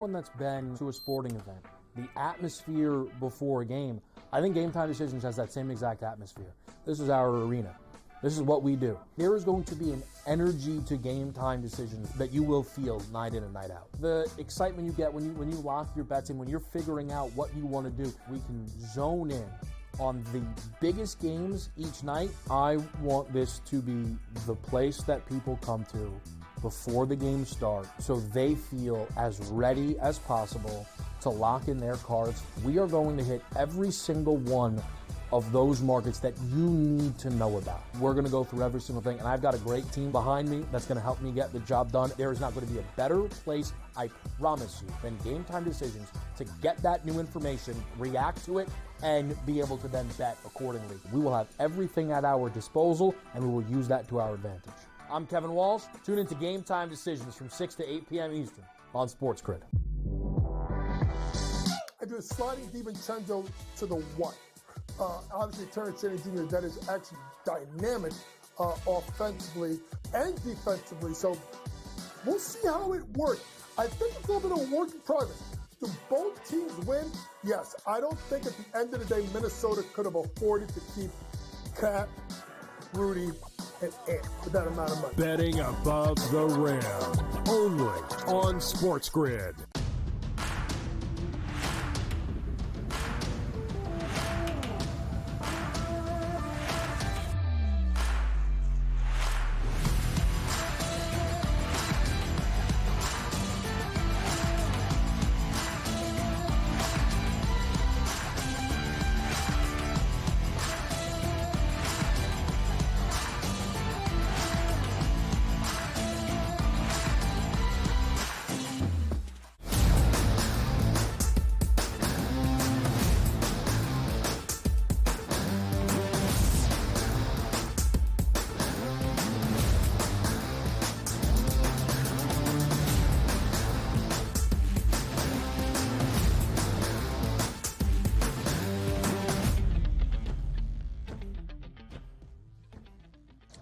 One that's been to a sporting event, the atmosphere before a game, I think Game Time Decisions has that same exact atmosphere. This is our arena. This is what we do. There is going to be an energy to Game Time Decisions that you will feel night in and night out. The excitement you get when you lock your bets in, when you're figuring out what you want to do, we can zone in on the biggest games each night. I want this to be the place that people come to before the games start so they feel as ready as possible to lock in their cards. We are going to hit every single one of those markets that you need to know about. We're going to go through every single thing, and I've got a great team behind me that's going to help me get the job done. There is not going to be a better place, I promise you, than Game Time Decisions to get that new information, react to it, and be able to then bet accordingly. We will have everything at our disposal, and we will use that to our advantage. I'm Kevin Walsh. Tune into Game Time Decisions from 6 to 8 p.m. Eastern on SportsGrid. I do a sliding DiVincenzo to the one. Obviously, Terrence Shannon Jr., that is actually dynamic offensively and defensively. So we'll see how it works. I think it's a little bit of a work in progress. Do both teams win? Yes. I don't think at the end of the day, Minnesota could have afforded to keep Cat, Rudy, and Ant for that amount of money. Betting above the rim, only on SportsGrid.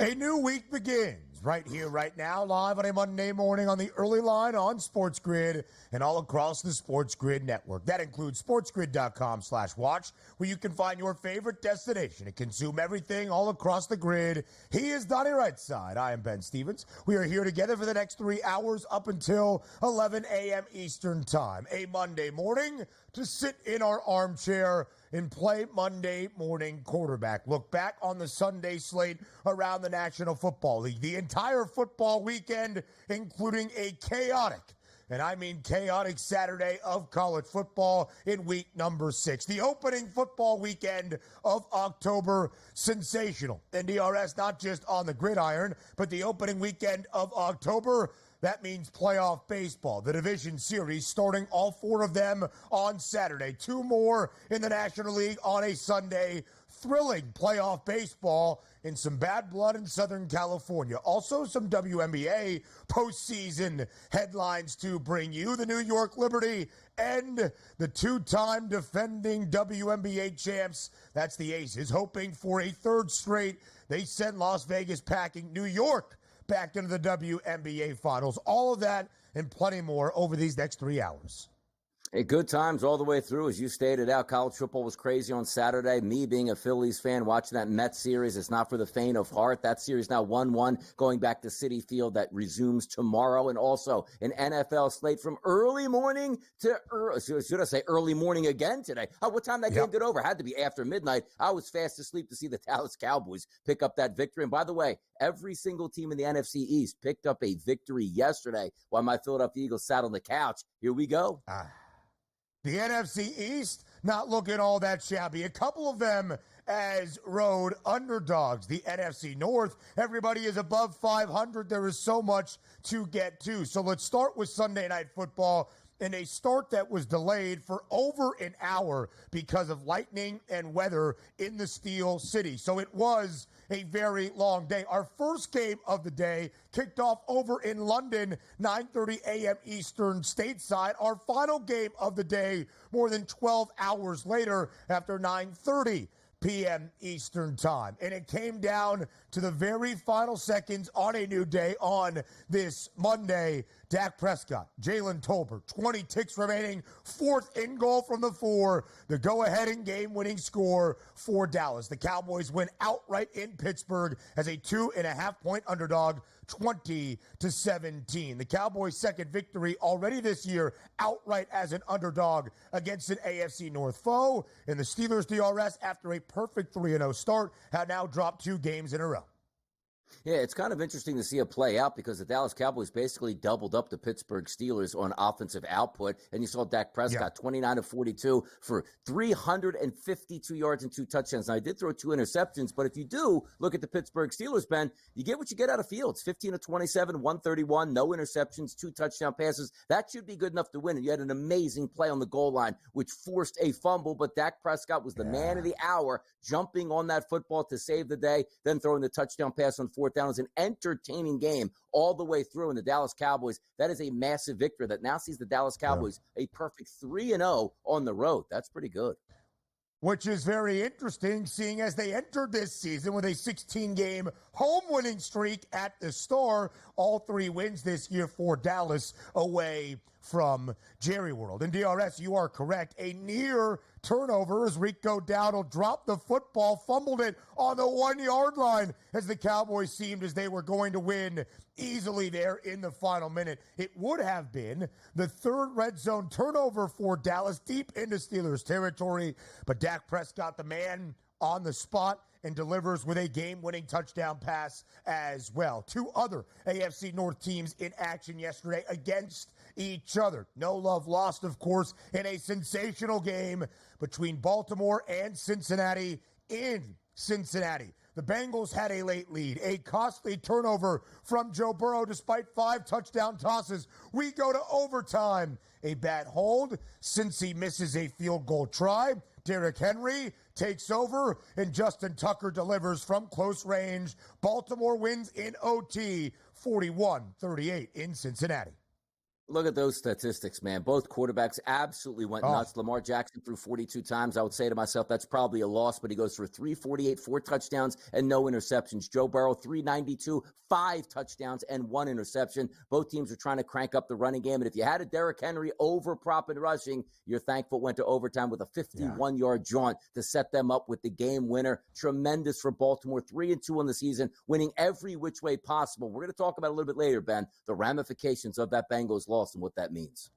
A new week begins right here, right now, live on a Monday morning on the early line on SportsGrid and all across the SportsGrid network. That includes sportsgrid.com/watch, where you can find your favorite destination and consume everything all across the grid. He is Donnie Rightside. I am Ben Stevens. We are here together for the next 3 hours up until 11 a.m. Eastern Time. A Monday morning to sit in our armchair and play Monday morning quarterback. Look back on the Sunday slate around the National Football League. The entire football weekend, including a chaotic, and I mean chaotic, Saturday of college football in week number 6. The opening football weekend of October, sensational. NDRS not just on the gridiron, but the opening weekend of October, that means playoff baseball. The division series starting all 4 of them on Saturday. 2 more in the National League on a Sunday. Thrilling playoff baseball and some bad blood in Southern California. Also some WNBA postseason headlines to bring you. The New York Liberty and the 2-time defending WNBA champs, that's the Aces, hoping for a 3rd straight. They send Las Vegas packing. New York back into the WNBA Finals. All of that and plenty more over these next 3 hours. Hey, good times all the way through. As you stated out, college football was crazy on Saturday. Me being a Phillies fan, watching that Mets series, it's not for the faint of heart. That series now 1-1, going back to Citi Field. That resumes tomorrow. And also an NFL slate from early morning to early morning again today. What time that game get over? Had to be after midnight. I was fast asleep to see the Dallas Cowboys pick up that victory. And by the way, every single team in the NFC East picked up a victory yesterday while my Philadelphia Eagles sat on the couch. Here we go. The NFC East not looking all that shabby. A couple of them as road underdogs. The NFC North, everybody is above 500. There is so much to get to. So let's start with Sunday Night Football. In a start that was delayed for over an hour because of lightning and weather in the Steel City. So it was a very long day. Our first game of the day kicked off over in London, 9:30 a.m. Eastern stateside. Our final game of the day more than 12 hours later after 9:30 p.m. Eastern Time. And it came down to the very final seconds on a new day on this Monday Dak Prescott, Jalen Tolbert, 20 ticks remaining, 4th and goal from the 4, the go-ahead and game-winning score for Dallas. The Cowboys win outright in Pittsburgh as a 2.5-point underdog, 20-17. The Cowboys' second victory already this year, outright as an underdog against an AFC North foe. And the Steelers' DRS, after a perfect 3-0 start, have now dropped 2 games in a row. Yeah, it's kind of interesting to see it play out because the Dallas Cowboys basically doubled up the Pittsburgh Steelers on offensive output. And you saw Dak Prescott, 29 of 42 for 352 yards and 2 touchdowns. Now, I did throw 2 interceptions, but if you do look at the Pittsburgh Steelers, Ben, you get what you get out of Fields. 15 of 27, 131, no interceptions, 2 touchdown passes. That should be good enough to win. And you had an amazing play on the goal line, which forced a fumble, but Dak Prescott was the man of the hour, jumping on that football to save the day, then throwing the touchdown pass on 4th down. It was an entertaining game all the way through. And the Dallas Cowboys, that is a massive victory that now sees the Dallas Cowboys a perfect 3-0 on the road. That's pretty good. Which is very interesting, seeing as they entered this season with a 16-game home winning streak at the start. All 3 wins this year for Dallas away from Jerry World. And DRS, you are correct. A near turnover as Rico Dowdle dropped the football, fumbled it on the 1-yard line as the Cowboys seemed as they were going to win easily there in the final minute. It would have been the 3rd red zone turnover for Dallas deep into Steelers territory, but Dak Prescott, the man on the spot, and delivers with a game-winning touchdown pass as well. 2 other AFC North teams in action yesterday against each other. No love lost, of course, in a sensational game between Baltimore and Cincinnati in Cincinnati. The Bengals had a late lead, a costly turnover from Joe Burrow despite 5 touchdown tosses. We go to overtime. A bad hold. Cincy misses a field goal try. Derrick Henry takes over, and Justin Tucker delivers from close range. Baltimore wins in OT, 41-38 in Cincinnati. Look at those statistics, man. Both quarterbacks absolutely went nuts. Lamar Jackson threw 42 times. I would say to myself, that's probably a loss, but he goes for 348, 4 touchdowns, and no interceptions. Joe Burrow, 392, 5 touchdowns, and 1 interception. Both teams are trying to crank up the running game, and if you had a Derrick Henry over prop and rushing, you're thankful it went to overtime with a 51-yard jaunt to set them up with the game winner. Tremendous for Baltimore, 3-2 on the season, winning every which way possible. We're going to talk about a little bit later, Ben, the ramifications of that Bengals loss and what that means.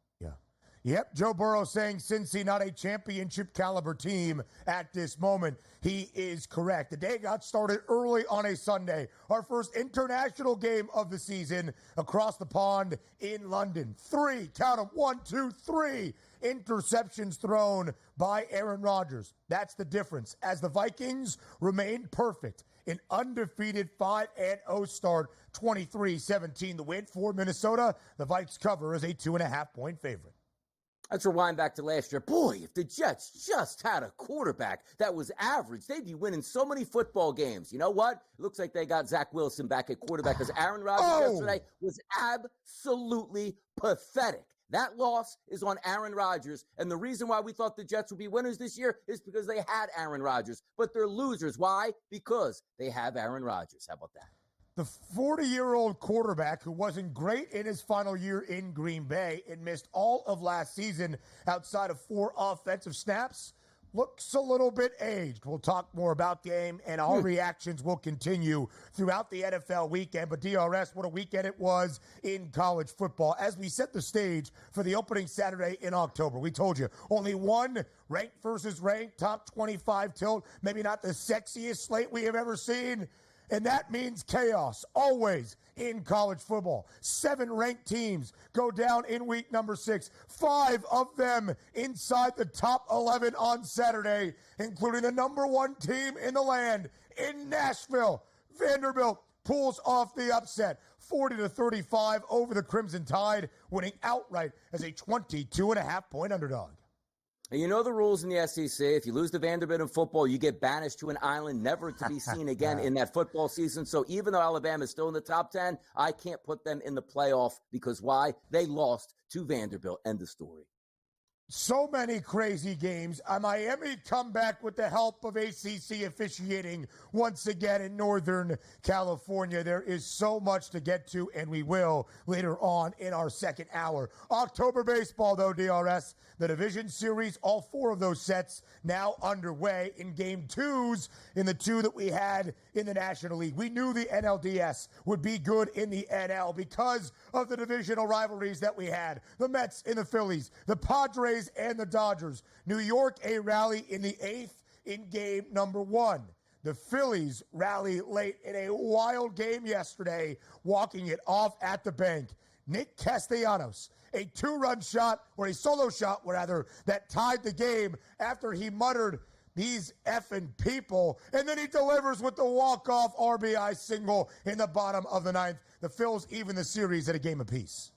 Yep, Joe Burrow saying Cincy not a championship caliber team at this moment. He is correct. The day got started early on a Sunday. Our first international game of the season across the pond in London. 3, count them, 1, 2, 3 interceptions thrown by Aaron Rodgers. That's the difference. As the Vikings remain perfect, an undefeated 5-0 start, 23-17 the win for Minnesota. The Vikes cover as a 2.5-point favorite. Let's rewind back to last year. Boy, if the Jets just had a quarterback that was average, they'd be winning so many football games. You know what? Looks like they got Zach Wilson back at quarterback because Aaron Rodgers yesterday was absolutely pathetic. That loss is on Aaron Rodgers, and the reason why we thought the Jets would be winners this year is because they had Aaron Rodgers, but they're losers. Why? Because they have Aaron Rodgers. How about that? The 40-year-old quarterback who wasn't great in his final year in Green Bay and missed all of last season outside of 4 offensive snaps looks a little bit aged. We'll talk more about the game, and our reactions will continue throughout the NFL weekend. But DRS, what a weekend it was in college football. As we set the stage for the opening Saturday in October, we told you only one ranked versus ranked, top 25 tilt, maybe not the sexiest slate we have ever seen. And that means chaos, always in college football. 7 ranked teams go down in week number 6. 5 of them inside the top 11 on Saturday, including the number 1 team in the land in Nashville. Vanderbilt pulls off the upset, 40-35 over the Crimson Tide, winning outright as a 22.5-point underdog. And you know the rules in the SEC. If you lose to Vanderbilt in football, you get banished to an island, never to be seen again in that football season. So even though Alabama is still in the top 10, I can't put them in the playoff because why? They lost to Vanderbilt. End of story. So many crazy games. Miami come back with the help of ACC officiating once again in Northern California. There is so much to get to, and we will later on in our second hour. October baseball, though, DRS. The division series, all four of those sets now underway in game twos in the two that we had in the National League. We knew the NLDS would be good in the NL because of the divisional rivalries that we had. The Mets and the Phillies, the Padres and the Dodgers. New York, a rally in the eighth in game number one. The Phillies rally late in a wild game yesterday, walking it off at the bank. Nick Castellanos, a two-run shot, or a solo shot, rather, that tied the game after he muttered, "These effing people," and then he delivers with the walk-off RBI single in the bottom of the ninth. The Phils even the series at a game apiece.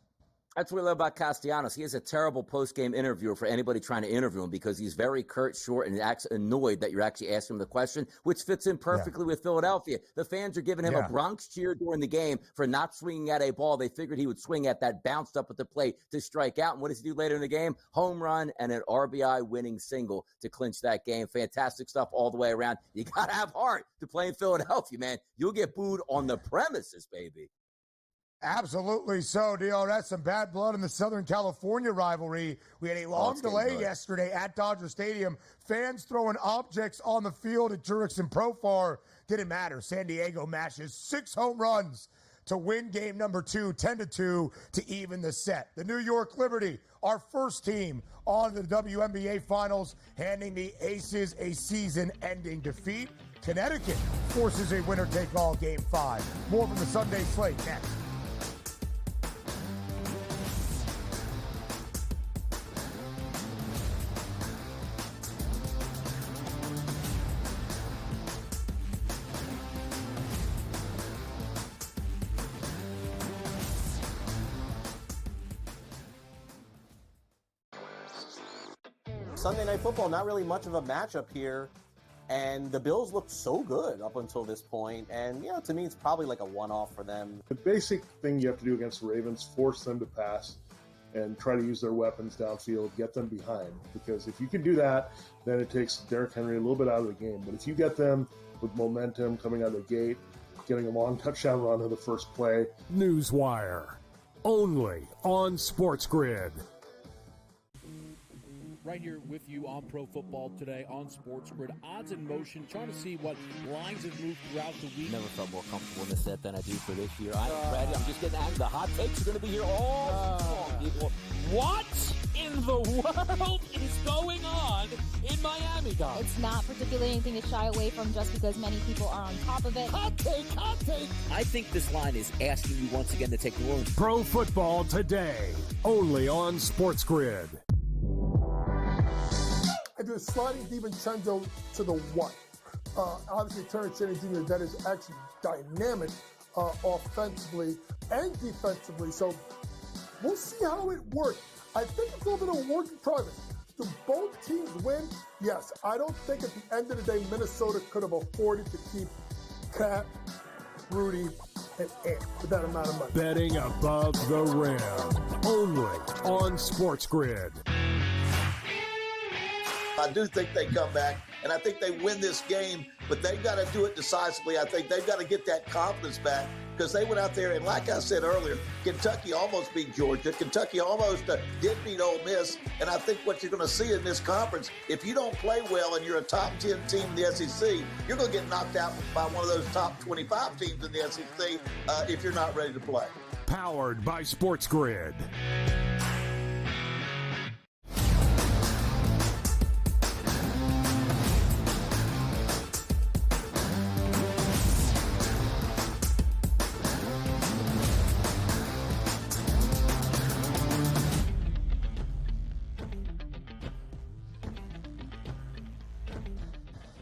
That's what we love about Castellanos. He is a terrible post-game interviewer for anybody trying to interview him because he's very curt, short, and acts annoyed that you're actually asking him the question, which fits in perfectly with Philadelphia. The fans are giving him a Bronx cheer during the game for not swinging at a ball. They figured he would swing at that bounced up at the plate to strike out. And what does he do later in the game? Home run and an RBI winning single to clinch that game. Fantastic stuff all the way around. You got to have heart to play in Philadelphia, man. You'll get booed on the premises, baby. Absolutely so, DRS. Some bad blood in the Southern California rivalry. We had a long delay yesterday at Dodger Stadium. Fans throwing objects on the field at Jurickson Profar. Didn't matter. San Diego mashes 6 home runs to win game number 2, 10-2 to even the set. The New York Liberty, our first team on the WNBA Finals, handing the Aces a season-ending defeat. Connecticut forces a winner-take-all game 5. More from the Sunday slate next. Sunday Night Football, not really much of a matchup here, and the Bills looked so good up until this point, and, to me, it's probably like a one-off for them. The basic thing you have to do against the Ravens, force them to pass and try to use their weapons downfield, get them behind, because if you can do that, then it takes Derrick Henry a little bit out of the game. But if you get them with momentum coming out of the gate, getting a long touchdown run to the first play. Newswire, only on SportsGrid. Right here with you on Pro Football Today on SportsGrid. Odds in motion, trying to see what lines have moved throughout the week. Never felt more comfortable in this set than I do for this year. I'm ready. I'm just getting angry. The hot takes are going to be here all long, people. What in the world is going on in Miami, guys? It's not particularly anything to shy away from just because many people are on top of it. Hot take, hot take. I think this line is asking you once again to take New Orleans. Pro Football Today, only on SportsGrid. I do a sliding DiVincenzo to the 1. Obviously, Terrence Jennings Jr., that is actually dynamic offensively and defensively. So we'll see how it works. I think it's a little bit of a work in progress. Do both teams win? Yes. I don't think at the end of the day, Minnesota could have afforded to keep Cat, Rudy, and Ant with that amount of money. Betting above the rim, only on SportsGrid. I do think they come back, and I think they win this game, but they've got to do it decisively. I think they've got to get that confidence back because they went out there, and like I said earlier, Kentucky almost beat Georgia. Kentucky almost did beat Ole Miss, and I think what you're going to see in this conference, if you don't play well and you're a top 10 team in the SEC, you're going to get knocked out by one of those top 25 teams in the SEC if you're not ready to play. Powered by SportsGrid.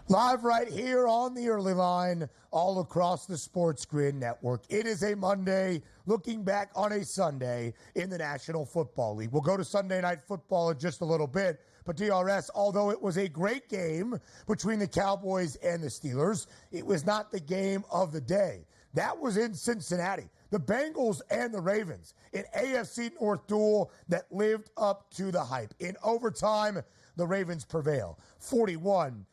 Live right here on the early line, all across the SportsGrid network. It is a Monday, looking back on a Sunday in the National Football League. We'll go to Sunday Night Football in just a little bit. But DRS, although it was a great game between the Cowboys and the Steelers, it was not the game of the day. That was in Cincinnati. The Bengals and the Ravens, an AFC North duel that lived up to the hype. In overtime, the Ravens prevail. 41-38,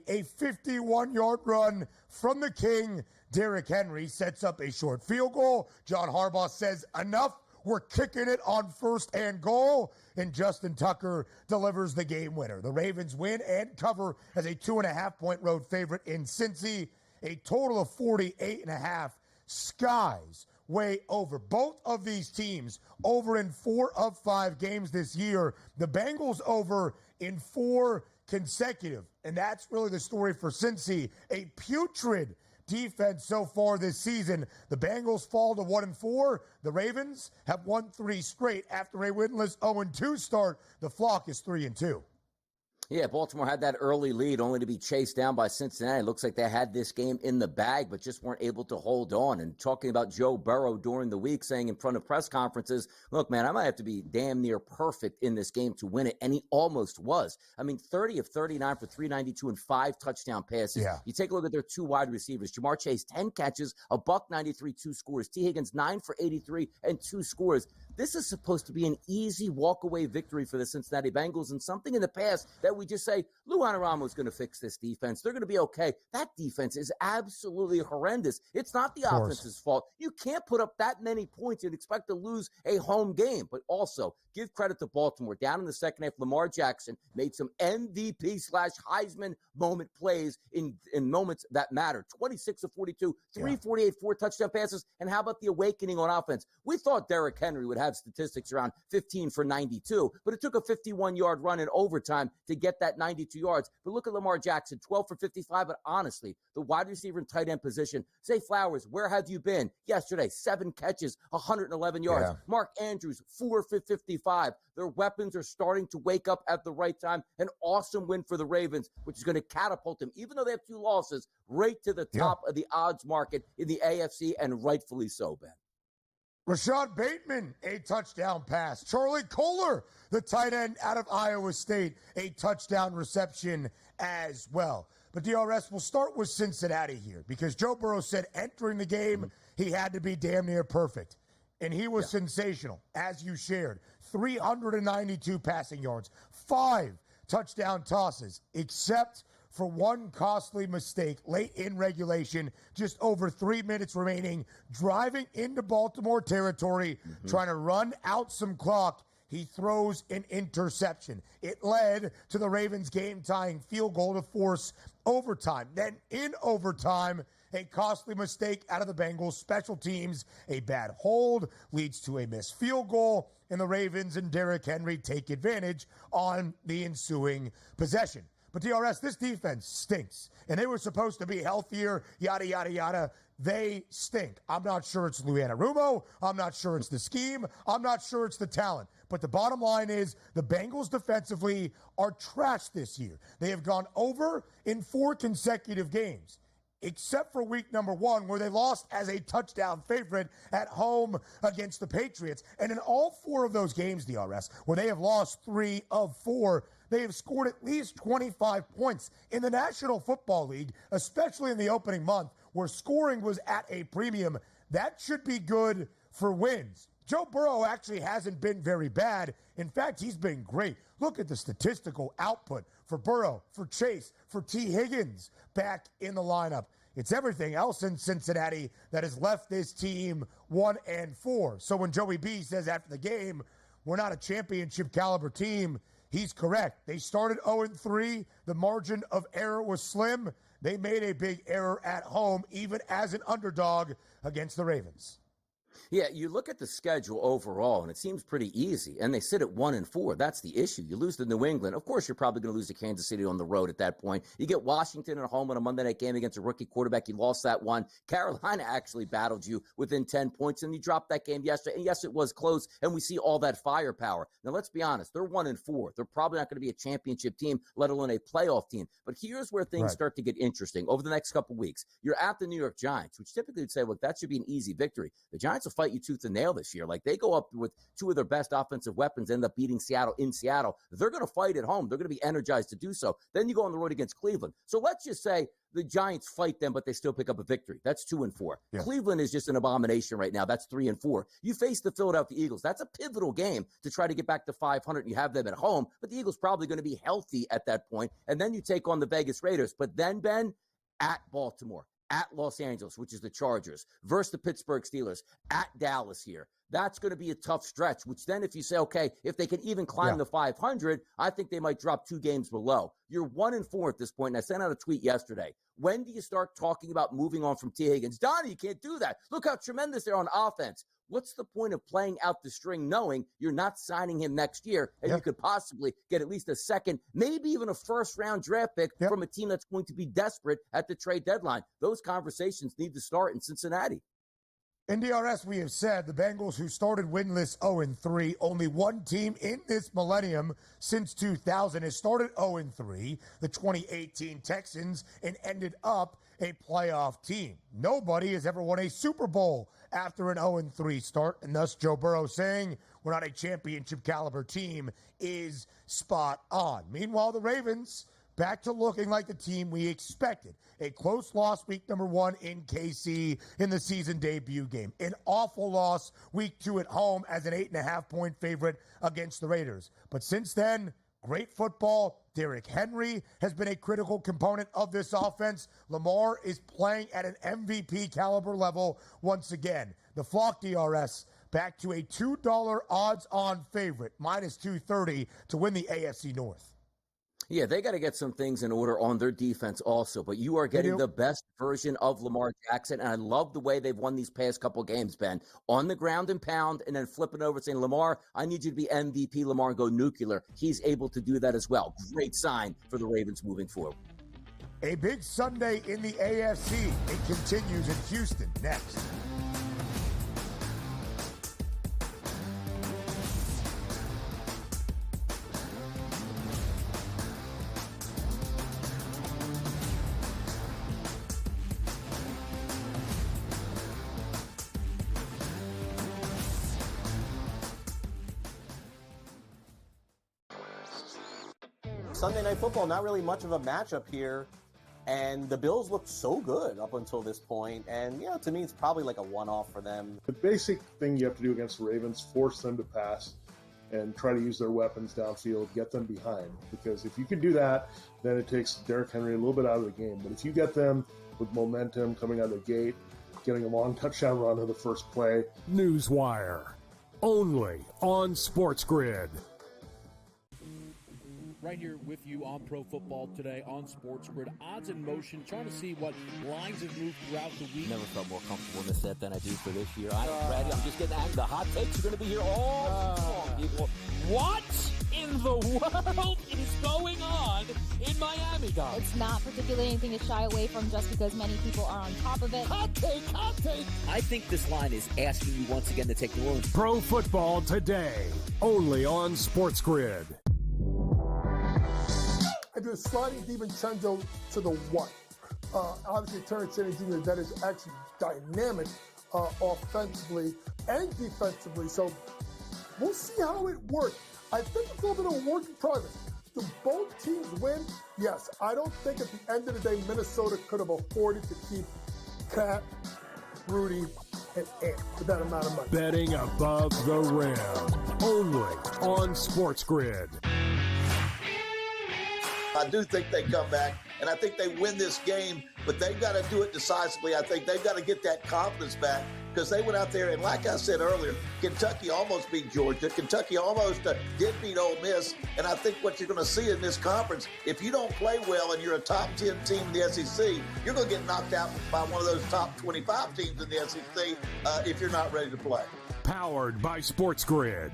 a 51-yard run from the King. Derrick Henry sets up a short field goal. John Harbaugh says, enough. We're kicking it on 1st and goal, and Justin Tucker delivers the game winner. The Ravens win and cover as a 2.5-point road favorite in Cincy. A total of 48.5. Skies way over. Both of these teams over in 4 of 5 games this year. The Bengals over in 4 consecutive, and that's really the story for Cincy. A putrid defense so far this season. The Bengals fall to 1-4. The Ravens have won 3 straight after a winless 0-2 start. The Flock is 3-2. Yeah, Baltimore had that early lead only to be chased down by Cincinnati. It looks like they had this game in the bag, but just weren't able to hold on. And talking about Joe Burrow during the week, saying in front of press conferences, look, man, I might have to be damn near perfect in this game to win it. And he almost was. I mean, 30 of 39 for 392 and 5 touchdown passes. Yeah. You take a look at their 2 wide receivers. Jamar Chase, 10 catches, a $193, 2 scores. T. Higgins, 9 for 83 and 2 scores. This is supposed to be an easy walk-away victory for the Cincinnati Bengals, and something in the past that we just say, Lou Anarumo's going to fix this defense. They're going to be okay. That defense is absolutely horrendous. It's not the offense's fault. You can't put up that many points and expect to lose a home game. But also, give credit to Baltimore. Down in the second half, Lamar Jackson made some MVP/Heisman moment plays in moments that matter. 26 of 42, 348, 4 touchdown passes. And how about the awakening on offense? We thought Derrick Henry would have statistics around 15 for 92, but it took a 51-yard run in overtime to get that 92 yards. But look at Lamar Jackson, 12 for 55. But honestly, the wide receiver and tight end position, Zay Flowers, where have you been? Yesterday, 7 catches, 111 yards. Yeah. Mark Andrews, 4 for 55. Their weapons are starting to wake up at the right time. An awesome win for the Ravens, which is going to catapult them, even though they have 2 losses, right to the top of the odds market in the AFC, and rightfully so, Ben. Rashad Bateman, a touchdown pass. Charlie Kohler, the tight end out of Iowa State, a touchdown reception as well. But DRS, will start with Cincinnati here because Joe Burrow said entering the game, he had to be damn near perfect. And he was sensational, as you shared. 392 passing yards, 5 touchdown tosses, except for 1 costly mistake late in regulation, just over 3 minutes remaining, driving into Baltimore territory, trying to run out some clock. He throws an interception. It led to the Ravens game-tying field goal to force overtime. Then in overtime, a costly mistake out of the Bengals special teams. A bad hold leads to a missed field goal, and the Ravens and Derrick Henry take advantage on the ensuing possession. But DRS, this defense stinks, and they were supposed to be healthier, yada, yada, yada. They stink. I'm not sure it's Lou Anarumo. I'm not sure it's the scheme. I'm not sure it's the talent. But the bottom line is the Bengals defensively are trash this year. They have gone over in 4 consecutive games, except for week number 1, where they lost as a touchdown favorite at home against the Patriots. And in all 4 of those games, DRS, where they have lost 3 of 4, they have scored at least 25 points. In the National Football League, especially in the opening month, where scoring was at a premium, that should be good for wins. Joe Burrow actually hasn't been very bad. In fact, he's been great. Look at the statistical output for Burrow, for Chase, for T. Higgins back in the lineup. It's everything else in Cincinnati that has left this team 1-4. So when Joey B says after the game, we're not a championship caliber team, he's correct. They started 0-3. The margin of error was slim. They made a big error at home, even as an underdog against the Ravens. Yeah, you look at the schedule overall, and it seems pretty easy. And they sit at 1-4. That's the issue. You lose to New England. Of course, you're probably going to lose to Kansas City on the road at that point. You get Washington at home on a Monday night game against a rookie quarterback. You lost that one. Carolina actually battled you within 10 points, and you dropped that game yesterday. And yes, it was close, and we see all that firepower. Now, let's be honest. They're 1-4. They're probably not going to be a championship team, let alone a playoff team. But here's where things start to get interesting over the next couple weeks. You're at the New York Giants, which typically would say, look, that should be an easy victory. The Giants will fight you tooth and nail this year. Like, they go up with two of their best offensive weapons, end up beating Seattle in Seattle. They're going to fight at home. They're going to be energized to do so. Then you go on the road against Cleveland. So let's just say the Giants fight them, but they still pick up a victory. That's 2-4. Yeah. Cleveland is just an abomination right now. That's 3-4. You face the Philadelphia Eagles. That's a pivotal game to try to get back to 500. You have them at home, but the Eagles probably going to be healthy at that point. And then you take on the Vegas Raiders. But then, Ben, at Baltimore, at Los Angeles, which is the Chargers, versus the Pittsburgh Steelers, at Dallas here. That's going to be a tough stretch, which then if you say, okay, if they can even climb the 500, I think they might drop 2 games below. You're 1-4 at this point, and I sent out a tweet yesterday. When do you start talking about moving on from T. Higgins? Donnie, you can't do that. Look how tremendous they're on offense. What's the point of playing out the string knowing you're not signing him next year and you could possibly get at least a second, maybe even a first-round draft pick from a team that's going to be desperate at the trade deadline? Those conversations need to start in Cincinnati. In DRS, we have said the Bengals, who started winless 0-3, only one team in this millennium since 2000 has started 0-3, the 2018 Texans, and ended up a playoff team. Nobody has ever won a Super Bowl after an 0-3 start, and thus Joe Burrow saying we're not a championship caliber team is spot on. Meanwhile, the Ravens back to looking like the team we expected. A close loss week number 1 in KC in the season debut game. An awful loss week 2 at home as an 8.5-point favorite against the Raiders. But since then, great football. Derrick Henry has been a critical component of this offense. Lamar is playing at an MVP caliber level once again. The Flock DRS back to a $2 odds-on favorite, minus 230 to win the AFC North. Yeah, they got to get some things in order on their defense also, but you are getting the best version of Lamar Jackson, and I love the way they've won these past couple games, Ben. On the ground and pound, and then flipping over saying, Lamar, I need you to be MVP, Lamar, and go nuclear. He's able to do that as well. Great sign for the Ravens moving forward. A big Sunday in the AFC. It continues in Houston next. Sunday Night Football, not really much of a matchup here. And the Bills looked so good up until this point. And, you know, to me, it's probably like a one-off for them. The basic thing you have to do against the Ravens, force them to pass and try to use their weapons downfield, get them behind. Because if you can do that, then it takes Derrick Henry a little bit out of the game. But if you get them with momentum coming out of the gate, getting a long touchdown run on the first play. Newswire, only on SportsGrid. Right here with you on Pro Football Today on SportsGrid. Odds in motion, trying to see what lines have moved throughout the week. Never felt more comfortable in this set than I do for this year. I am ready. I'm just getting angry. The hot takes are going to be here all long, people. What in the world is going on in Miami, guys? It's not particularly anything to shy away from just because many people are on top of it. Hot take, hot take. I think this line is asking you once again to take New Orleans. Pro Football Today, only on SportsGrid. I do a sliding DiVincenzo to the 1. Obviously, Terrence Jr., that is actually dynamic offensively and defensively. So we'll see how it works. I think it's a little bit of a work in progress. Do both teams win? Yes. I don't think at the end of the day, Minnesota could have afforded to keep Cat, Rudy, and Ant for that amount of money. Betting above the rim, only on SportsGrid. I do think they come back, and I think they win this game, but they've got to do it decisively. I think they've got to get that confidence back because they went out there, and like I said earlier, Kentucky almost beat Georgia. Kentucky almost did beat Ole Miss, and I think what you're going to see in this conference, if you don't play well and you're a top 10 team in the SEC, you're going to get knocked out by one of those top 25 teams in the SEC if you're not ready to play. Powered by SportsGrid.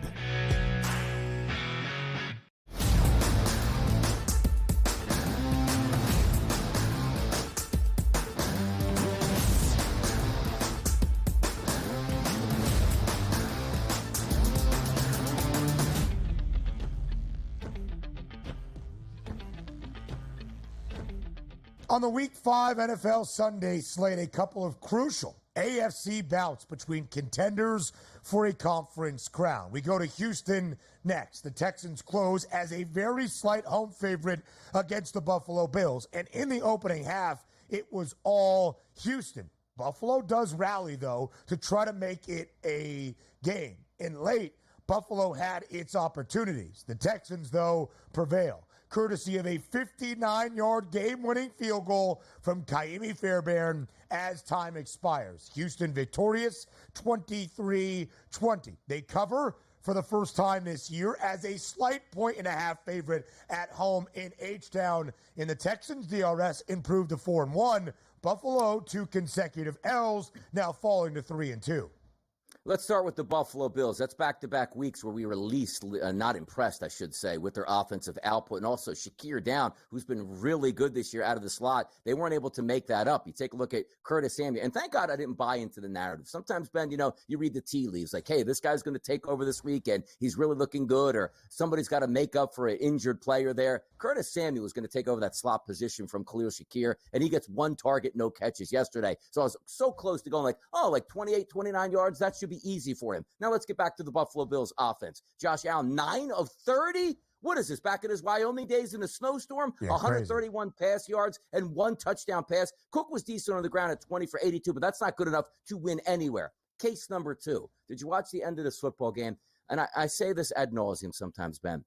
On the Week 5 NFL Sunday slate, a couple of crucial AFC bouts between contenders for a conference crown. We go to Houston next. The Texans close as a very slight home favorite against the Buffalo Bills. And in the opening half, it was all Houston. Buffalo does rally, though, to try to make it a game. In late, Buffalo had its opportunities. The Texans, though, prevail, courtesy of a 59-yard game-winning field goal from Kaimi Fairbairn as time expires. Houston victorious 23-20. They cover for the first time this year as a slight 1.5 favorite at home in H-Town. In the Texans, DRS improved to 4-1. Buffalo, 2 consecutive L's, now falling to 3-2. Let's start with the Buffalo Bills. That's back-to-back weeks where we were least, not impressed, I should say, with their offensive output. And also Shakir Down, who's been really good this year out of the slot. They weren't able to make that up. You take a look at Curtis Samuel. And thank God I didn't buy into the narrative. Sometimes, Ben, you read the tea leaves like, hey, this guy's going to take over this weekend. He's really looking good. Or somebody's got to make up for an injured player there. Curtis Samuel is going to take over that slot position from Khalil Shakir. And he gets 1 target, no catches yesterday. So I was so close to going like 28, 29 yards. That should be easy for him. Now let's get back to the Buffalo Bills offense. Josh Allen, 9 of 30. What is this, back in his Wyoming days in a snowstorm? 131 pass yards and 1 touchdown pass. Cook was decent on the ground at 20 for 82, but that's not good enough to win anywhere. Case number 2. Did you watch the end of this football game? And I say this ad nauseum sometimes, Ben.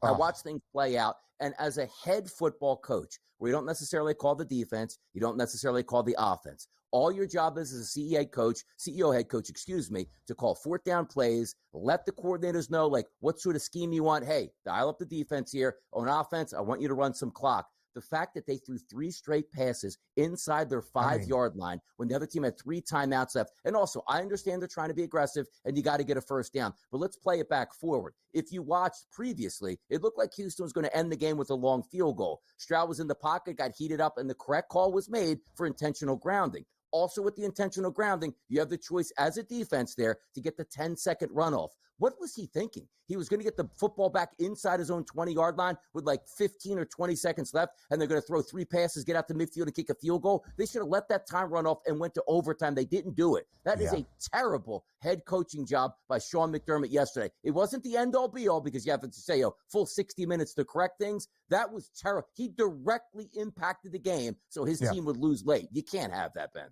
I watch things play out, and as a head football coach, where you don't necessarily call the defense, you don't necessarily call the offense. All your job is as a CEO head coach, to call 4th down plays, let the coordinators know, what sort of scheme you want. Hey, dial up the defense here. On offense, I want you to run some clock. The fact that they threw 3 straight passes inside their 5-yard line when the other team had 3 timeouts left. And also, I understand they're trying to be aggressive and you got to get a first down. But let's play it back forward. If you watched previously, it looked like Houston was going to end the game with a long field goal. Stroud was in the pocket, got heated up, and the correct call was made for intentional grounding. Also, with the intentional grounding, you have the choice as a defense there to get the 10-second runoff. What was he thinking? He was going to get the football back inside his own 20-yard line with 15 or 20 seconds left, and they're going to throw 3 passes, get out to midfield, and kick a field goal. They should have let that time run off and went to overtime. They didn't do it. That is a terrible head coaching job by Sean McDermott yesterday. It wasn't the end-all, be-all, because you have to say, full 60 minutes to correct things. That was terrible. He directly impacted the game, so his team would lose late. You can't have that, Ben.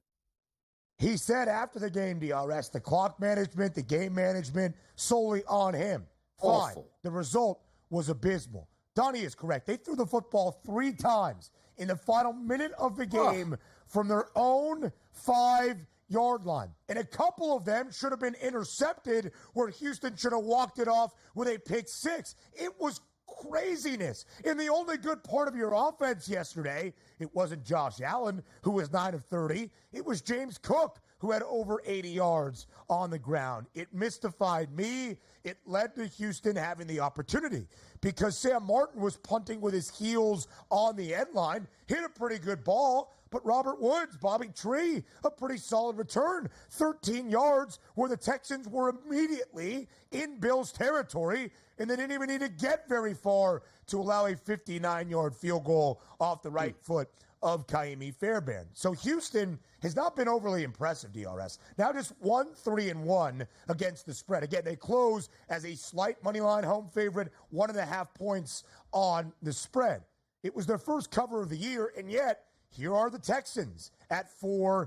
He said after the game, DRS, the clock management, the game management, solely on him. Fine. Awful. The result was abysmal. Donnie is correct. They threw the football 3 times in the final minute of the game from their own 5-yard line. And a couple of them should have been intercepted where Houston should have walked it off with a pick 6. It was craziness. And the only good part of your offense yesterday, it wasn't Josh Allen, who was 9 of 30. It was James Cook, who had over 80 yards on the ground. It mystified me. It led to Houston having the opportunity because Sam Martin was punting with his heels on the end line, hit a pretty good ball, but Robert Woods, Bobby Tree, a pretty solid return. 13 yards where the Texans were immediately in Bills territory, and they didn't even need to get very far to allow a 59-yard field goal off the right foot of Kaimi Fairbairn. So Houston has not been overly impressive, DRS. Now just 1-3-1 against the spread. Again, they close as a slight moneyline home favorite, 1.5 points on the spread. It was their first cover of the year, and yet here are the Texans at 4-1.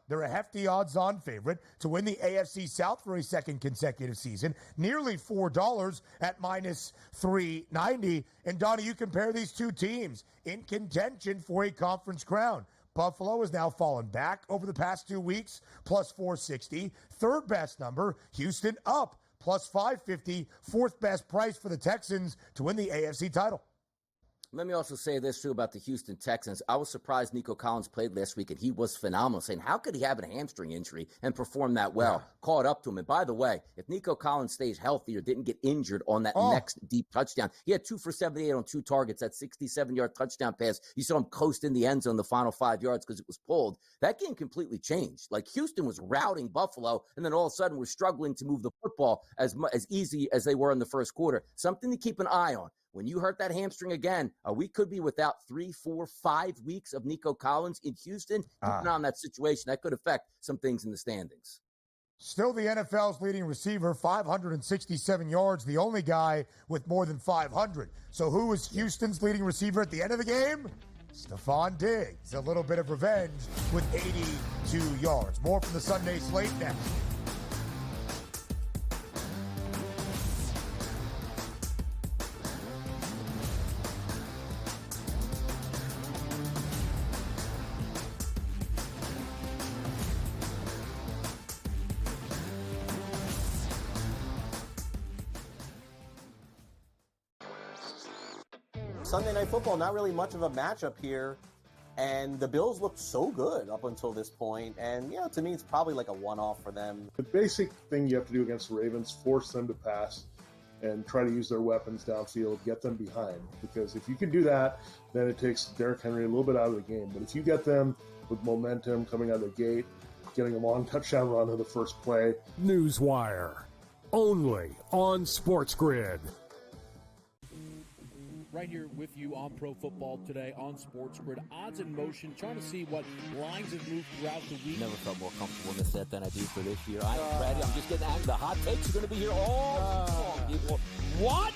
They're a hefty odds-on favorite to win the AFC South for a second consecutive season. Nearly $4 at minus 390. And Donnie, you compare these two teams in contention for a conference crown. Buffalo has now fallen back over the past 2 weeks, plus 460. Third best number, Houston up, plus 550. Fourth best price for the Texans to win the AFC title. Let me also say this, too, about the Houston Texans. I was surprised Nico Collins played last week, and he was phenomenal, saying, how could he have a hamstring injury and perform that well? Caught up to him. And by the way, if Nico Collins stays healthy or didn't get injured on that next deep touchdown, he had 2 for 78 on 2 targets, that 67-yard touchdown pass. You saw him coast in the end zone the final 5 yards because it was pulled. That game completely changed. Houston was routing Buffalo, and then all of a sudden we're struggling to move the football as easy as they were in the first quarter. Something to keep an eye on. when you hurt that hamstring again, we could be without 3, 4, 5 weeks of Nico Collins in Houston. Keep an eye on that situation. That could affect some things in the standings. Still the NFL's leading receiver, 567 yards, the only guy with more than 500. So who was Houston's leading receiver at the end of the game? Stephon Diggs. A little bit of revenge with 82 yards. More from the Sunday slate next. Sunday Night Football, not really much of a matchup here. And the Bills looked so good up until this point. And, yeah, to me, it's probably like a one-off for them. The basic thing you have to do against the Ravens, force them to pass and try to use their weapons downfield, get them behind. Because if you can do that, then it takes Derrick Henry a little bit out of the game. But if you get them with momentum coming out of the gate, getting a long touchdown run to the first play. Newswire, only on SportsGrid. Right here with you on Pro Football Today on SportsGrid. Odds in motion, trying to see what lines have moved throughout the week. Never felt more comfortable in this set than I do for this year. Brady, I'm just getting angry. The hot takes are going to be here all long, people. What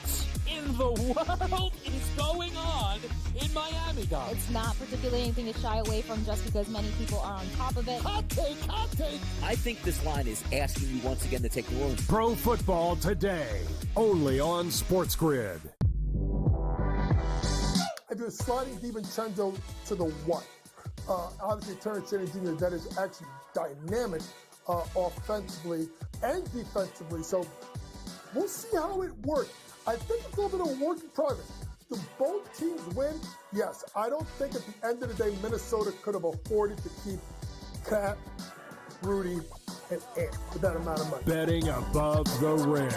in the world is going on in Miami, guys? It's not particularly anything to shy away from just because many people are on top of it. Hot take, hot take. I think this line is asking you once again to take the room. Pro Football Today, only on SportsGrid. I do a sliding DiVincenzo to the one. Obviously, Terrence Jr., that is actually dynamic offensively and defensively. So we'll see how it works. I think it's a little bit of a work in progress. Do both teams win? Yes. I don't think at the end of the day, Minnesota could have afforded to keep Cat, Rudy, and Ant for that amount of money. Betting above the rim,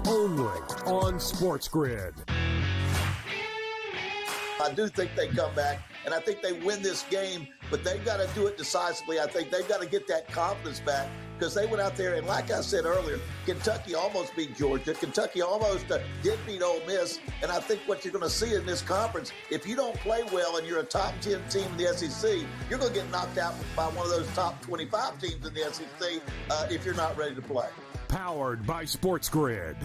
only on SportsGrid. I do think they come back, and I think they win this game, but they've got to do it decisively. I think they've got to get that confidence back because they went out there, and like I said earlier, Kentucky almost beat Georgia. Kentucky almost did beat Ole Miss, and I think what you're going to see in this conference, if you don't play well and you're a top 10 team in the SEC, you're going to get knocked out by one of those top 25 teams in the SEC if you're not ready to play. Powered by SportsGrid.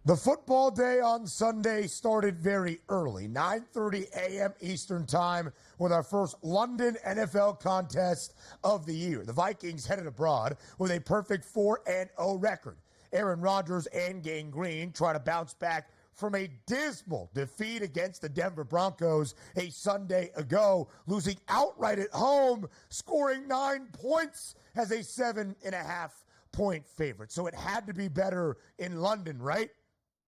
The football day on Sunday started very early, 9:30 a.m. Eastern time, with our first London NFL contest of the year. The Vikings headed abroad with a perfect 4-0 record. Aaron Rodgers and Gang Green try to bounce back from a dismal defeat against the Denver Broncos a Sunday ago, losing outright at home, scoring 9 points as a 7.5-point favorite. So it had to be better in London, right?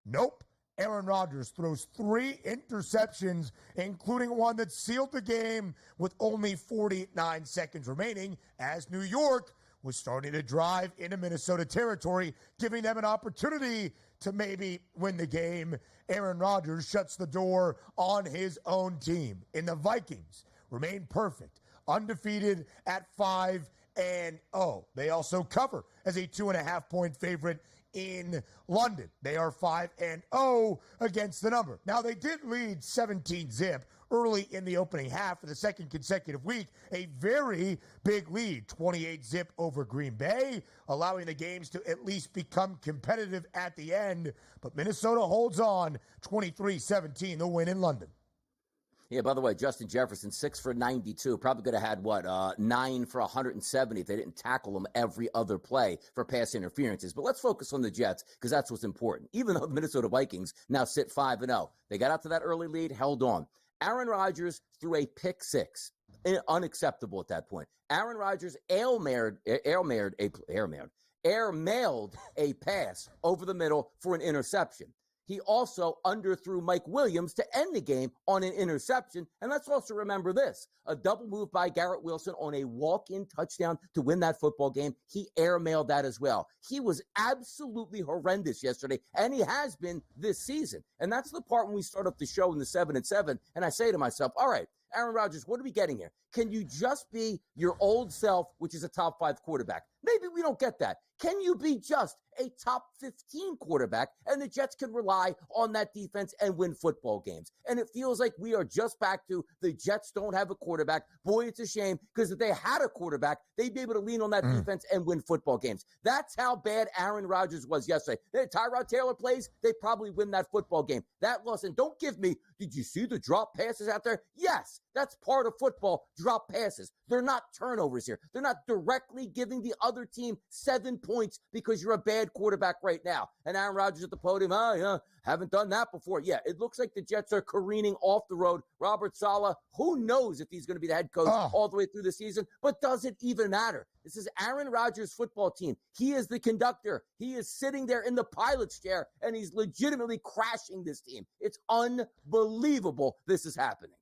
Nope. Aaron Rodgers throws 3 interceptions, including one that sealed the game with only 49 seconds remaining as New York was starting to drive into Minnesota territory, giving them an opportunity to maybe win the game. Aaron Rodgers shuts the door on his own team. And the Vikings remain perfect, undefeated at 5-0. They also cover as a 2.5-point favorite in London. They are 5-0 against the number. Now, they did lead 17-0 early in the opening half for the second consecutive week. A very big lead, 28-0 over Green Bay, allowing the games to at least become competitive at the end. But Minnesota holds on, 23-17, the win in London. Yeah, by the way, Justin Jefferson, 6 for 92. Probably could have had, 9 for 170 if they didn't tackle him every other play for pass interferences. But let's focus on the Jets because that's what's important. Even though the Minnesota Vikings now sit 5-0, they got out to that early lead, held on. Aaron Rodgers threw a pick 6. Unacceptable at that point. Aaron Rodgers airmailed a pass over the middle for an interception. he also underthrew Mike Williams to end the game on an interception. And let's also remember this, a double move by Garrett Wilson on a walk-in touchdown to win that football game. He airmailed that as well. He was absolutely horrendous yesterday, and he has been this season. And that's the part when we start up the show in the 7-7, and I say to myself, all right, Aaron Rodgers, what are we getting here? Can you just be your old self, which is a top 5 quarterback? Maybe we don't get that. Can you be just a top 15 quarterback and the Jets can rely on that defense and win football games? And it feels like we are just back to the Jets don't have a quarterback. Boy, it's a shame, because if they had a quarterback, they'd be able to lean on that defense and win football games. That's how bad Aaron Rodgers was yesterday. If Tyrod Taylor plays, they probably win that football game. That loss, and don't give me, did you see the drop passes out there? Yes, that's part of football, drop passes. They're not turnovers here. They're not directly giving the other team 7 points because you're a bad quarterback right now. And Aaron Rodgers at the podium, haven't done that before. Yeah, it looks like the Jets are careening off the road. Robert Saleh, who knows if he's going to be the head coach all the way through the season, but does it even matter? This is Aaron Rodgers' football team. He is the conductor. He is sitting there in the pilot's chair, and he's legitimately crashing this team. It's unbelievable this is happening.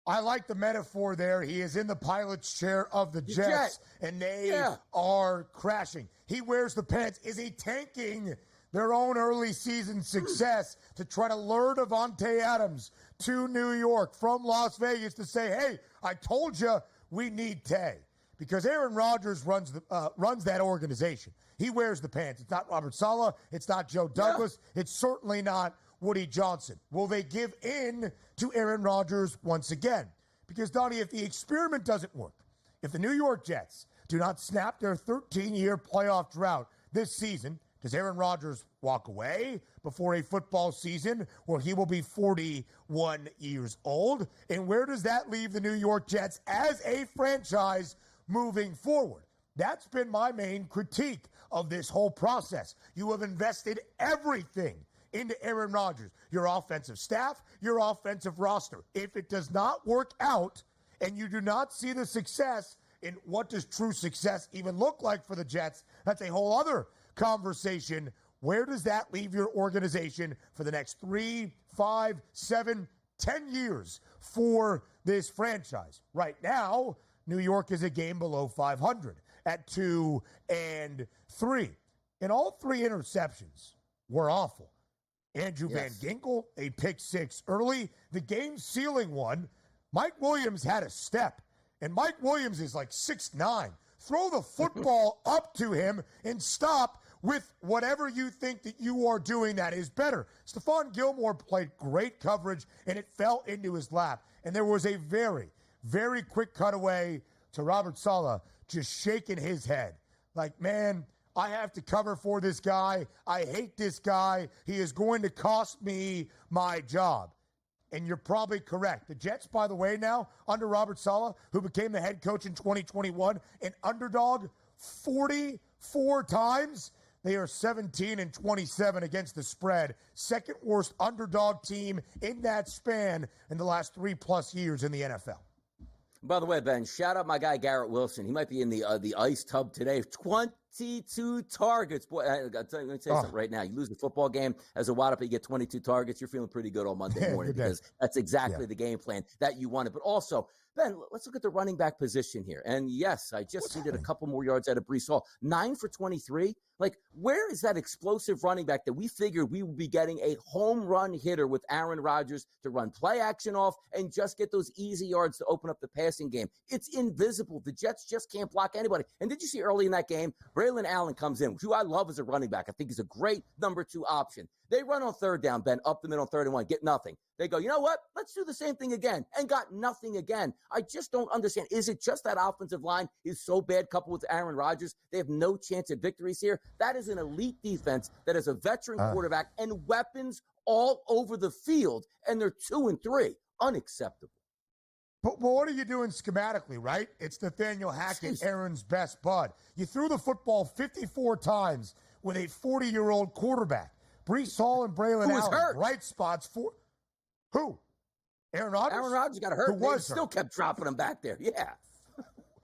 I like the metaphor there. He is in the pilot's chair of the Jets, and they are crashing. He wears the pants. Is he tanking their own early season success to try to lure Davante Adams to New York from Las Vegas to say, hey, I told you we need Tay? Because Aaron Rodgers runs that organization. He wears the pants. It's not Robert Saleh. It's not Joe Douglas. It's certainly not Woody Johnson. Will they give in to Aaron Rodgers once again? Because, Donnie, if the experiment doesn't work, if the New York Jets do not snap their 13-year playoff drought this season, does Aaron Rodgers walk away before a football season where he will be 41 years old? And where does that leave the New York Jets as a franchise moving forward? That's been my main critique of this whole process. You have invested everything into Aaron Rodgers, your offensive staff, your offensive roster. If it does not work out and you do not see the success in what does true success even look like for the Jets, that's a whole other conversation. Where does that leave your organization for the next 3, 5, 7, 10 years for this franchise? Right now, New York is a game below 500 at 2-3. And all 3 interceptions were awful. Andrew Van Ginkel, a pick 6 early. The game-sealing one, Mike Williams had a step. And Mike Williams is like 6'9". Throw the football up to him and stop with whatever you think that you are doing that is better. Stephon Gilmore played great coverage, and it fell into his lap. And there was a very, very quick cutaway to Robert Saleh just shaking his head. Like, man, I have to cover for this guy. I hate this guy. He is going to cost me my job. And you're probably correct. The Jets, by the way, now, under Robert Saleh, who became the head coach in 2021, an underdog 44 times. They are 17-27 against the spread. Second worst underdog team in that span in the last 3+ years in the NFL. By the way, Ben, shout out my guy Garrett Wilson. He might be in the ice tub today. 22 targets. Boy, let me tell you something right now. You lose the football game as a wide up, you get 22 targets. You're feeling pretty good on Monday morning because that's exactly the game plan that you wanted. But also, Ben, let's look at the running back position here. And yes, I just needed a couple more yards out of Breece Hall. 9 for 23. Like, where is that explosive running back that we figured we would be getting a home run hitter with Aaron Rodgers to run play action off and just get those easy yards to open up the passing game? It's invisible. The Jets just can't block anybody. And did you see early in that game, Braylon Allen comes in, who I love as a running back. I think he's a great number 2 option. They run on 3rd down, Ben, up the middle, 3rd and 1, get nothing. They go, you know what? Let's do the same thing again, and got nothing again. I just don't understand. Is it just that offensive line is so bad coupled with Aaron Rodgers? They have no chance at victories here. That is an elite defense that has a veteran quarterback and weapons all over the field, and they're 2-3. Unacceptable. But what are you doing schematically, right? It's Nathaniel Hackett, Aaron's best bud. You threw the football 54 times with a 40-year-old quarterback. Breece Hall and Braylon Allen, hurt. Bright spots for who? Aaron Rodgers? Aaron Rodgers got hurt. They still kept dropping him back there. Yeah.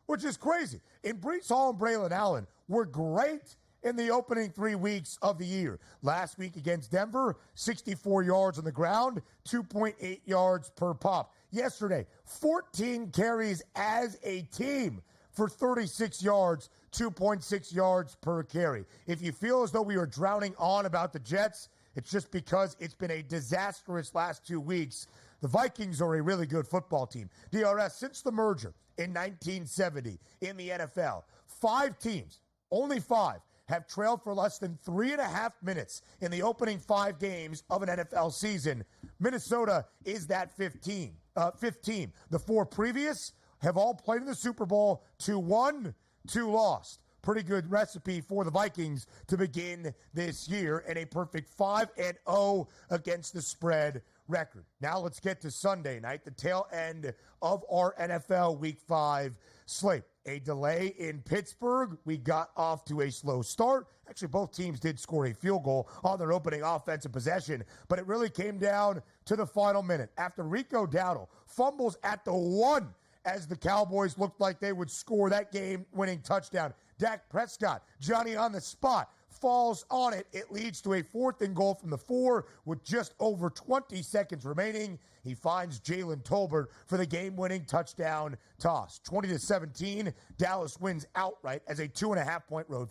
Which is crazy. And Breece Hall and Braylon Allen were great in the opening 3 weeks of the year. Last week against Denver, 64 yards on the ground, 2.8 yards per pop. Yesterday, 14 carries as a team for 36 yards, 2.6 yards per carry. If you feel as though we are drowning on about the Jets, it's just because it's been a disastrous last 2 weeks. The Vikings are a really good football team. DRS, since the merger in 1970 in the NFL, 5 teams, only 5, have trailed for less than 3.5 minutes in the opening 5 games of an NFL season. Minnesota is that 15. The 4 previous have all played in the Super Bowl. 2 won, 2 lost. Pretty good recipe for the Vikings to begin this year, and a perfect 5-0 against the spread record. Now let's get to Sunday night, the tail end of our NFL Week 5 slate. A delay in Pittsburgh. We got off to a slow start. Actually, both teams did score a field goal on their opening offensive possession, but it really came down to the final minute. After Rico Dowdle fumbles at the 1 as the Cowboys looked like they would score that game-winning touchdown, Dak Prescott, Johnny on the spot, falls on it. It leads to a 4th and goal from the 4 with just over 20 seconds remaining. He finds Jalen Tolbert for the game-winning touchdown toss. 20-17, Dallas wins outright as a 2.5-point road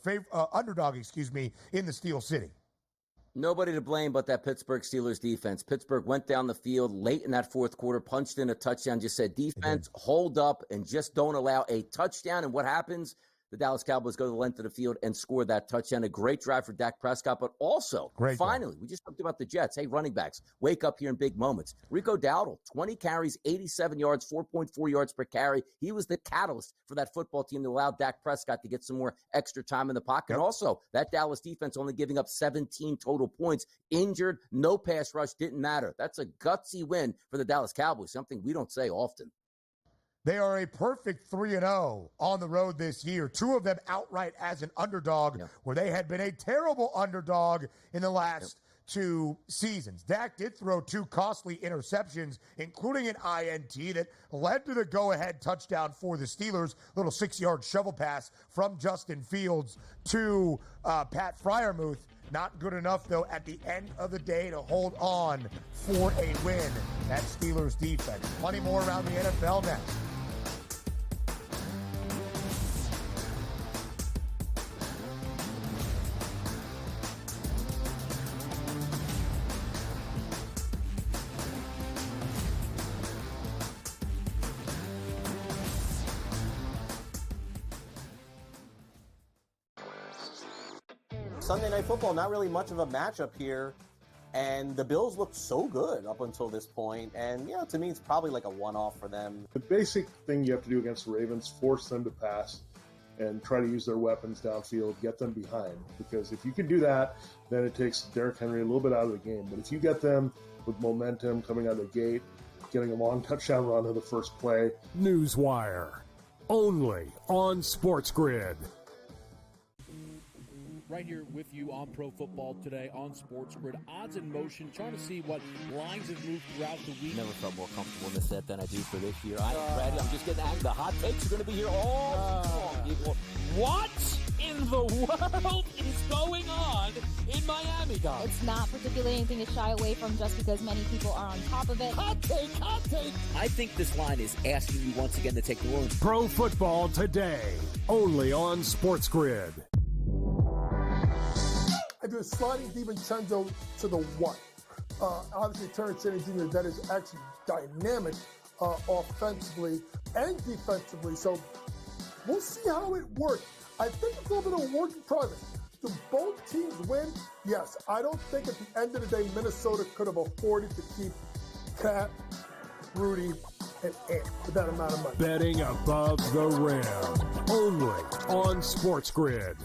underdog, in the Steel City. Nobody to blame but that Pittsburgh Steelers defense. Pittsburgh went down the field late in that 4th quarter, punched in a touchdown, just said, defense, hold up, and just don't allow a touchdown. And what happens? The Dallas Cowboys go to the length of the field and score that touchdown. A great drive for Dak Prescott, but also, finally, we just talked about the Jets. Hey, running backs, wake up here in big moments. Rico Dowdle, 20 carries, 87 yards, 4.4 yards per carry. He was the catalyst for that football team to allow Dak Prescott to get some more extra time in the pocket. And also, that Dallas defense only giving up 17 total points. Injured, no pass rush, didn't matter. That's a gutsy win for the Dallas Cowboys, something we don't say often. They are a perfect 3-0 on the road this year. 2 of them outright as an underdog, where they had been a terrible underdog in the last 2 seasons. Dak did throw 2 costly interceptions, including an INT that led to the go-ahead touchdown for the Steelers. Little 6-yard shovel pass from Justin Fields to Pat Freiermuth. Not good enough, though, at the end of the day to hold on for a win. That Steelers defense. Plenty more around the NFL next. Sunday Night Football, not really much of a matchup here, and the Bills looked so good up until this point, and to me it's probably like a one-off for them. The basic thing you have to do against the Ravens, force them to pass and try to use their weapons downfield, get them behind, because if you can do that, then it takes Derrick Henry a little bit out of the game. But if you get them with momentum coming out of the gate, getting a long touchdown run to the first play. Newswire, only on SportsGrid. Right here with you on Pro Football Today on SportsGrid. Odds in motion, trying to see what lines have moved throughout the week. Never felt more comfortable in this set than I do for this year. Brady, I'm just getting angry. The hot takes are going to be here all long, people. What in the world is going on in Miami, guys? It's not particularly anything to shy away from just because many people are on top of it. Hot take, hot take. I think this line is asking you once again to take the room. Pro Football Today, only on SportsGrid. I do a sliding DiVincenzo to the 1. Obviously, Terrence Jr., that is actually dynamic offensively and defensively. So we'll see how it works. I think it's a little bit of a work in progress. Do both teams win? Yes. I don't think at the end of the day, Minnesota could have afforded to keep Cat, Rudy, and Ant for that amount of money. Betting above the rim, only on SportsGrid.